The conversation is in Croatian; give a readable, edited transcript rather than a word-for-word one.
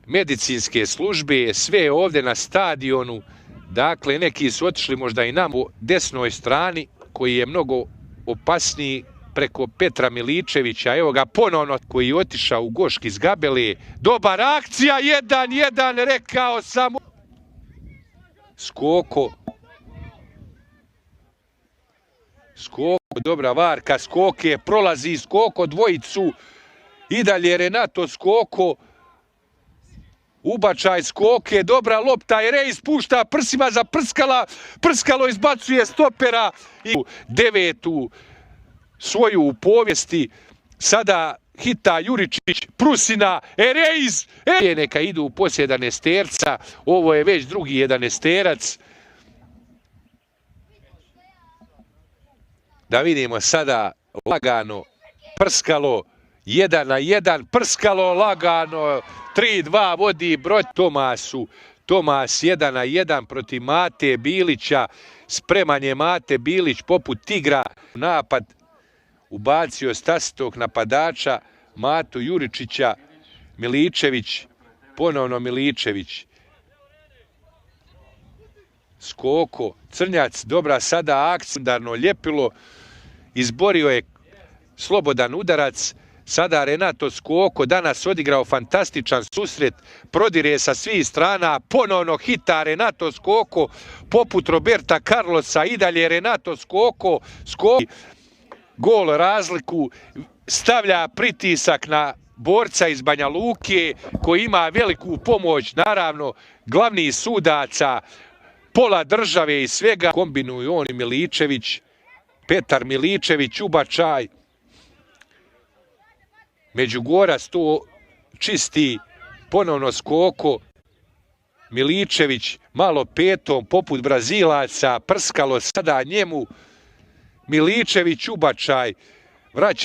medicinske službe, sve je ovdje na stadionu. Dakle, neki su otišli možda i nam u desnoj strani, koji je mnogo opasniji preko Petra Miličevića. Evo ga ponovno koji je otišao u Gošk iz Gabele. Dobar akcija, 1-1, rekao sam. Skoko, dobra varka, Skoke, prolazi Skoko dvojicu. I dalje Renato Skoko. Ubačaj Skoke, dobra lopta, Erejs pušta prsima za Prskala. Prskalo izbacuje stopera i devetu svoju u povijesti. Sada hita Juričić, Prusina, Erejs. Neka idu u poslije 11-terca. Ovo je već drugi 11-terac. Da vidimo sada lagano Prskalo. 1-1, Prskalo lagano, 3-2 vodi broj Tomasu. Tomas 1-1 protiv Mate Bilića. Spreman je Mate Bilić poput tigra. Napad ubacio stasitog napadača Matu Juričića. Miličević, ponovno Miličević. Skoko, Crnjac, dobra sada akcija, udarno ljepilo. Izborio je slobodan udarac. Sada Renato Skoko danas odigrao fantastičan susret, prodire sa svih strana, ponovno hita Renato Skoko poput Roberta Carlosa, i dalje Renato Skoko, gol razliku, stavlja pritisak na borca iz Banja Luke koji ima veliku pomoć, naravno glavnih sudaca, pola države i svega. Kombinuju on i Miličević, Petar Miličević, ubačaj. Međugorac to čisti, ponovno Skoko, Miličević malo petom poput Brazilaca, Prskalo sada njemu, Miličević ubačaj, vraća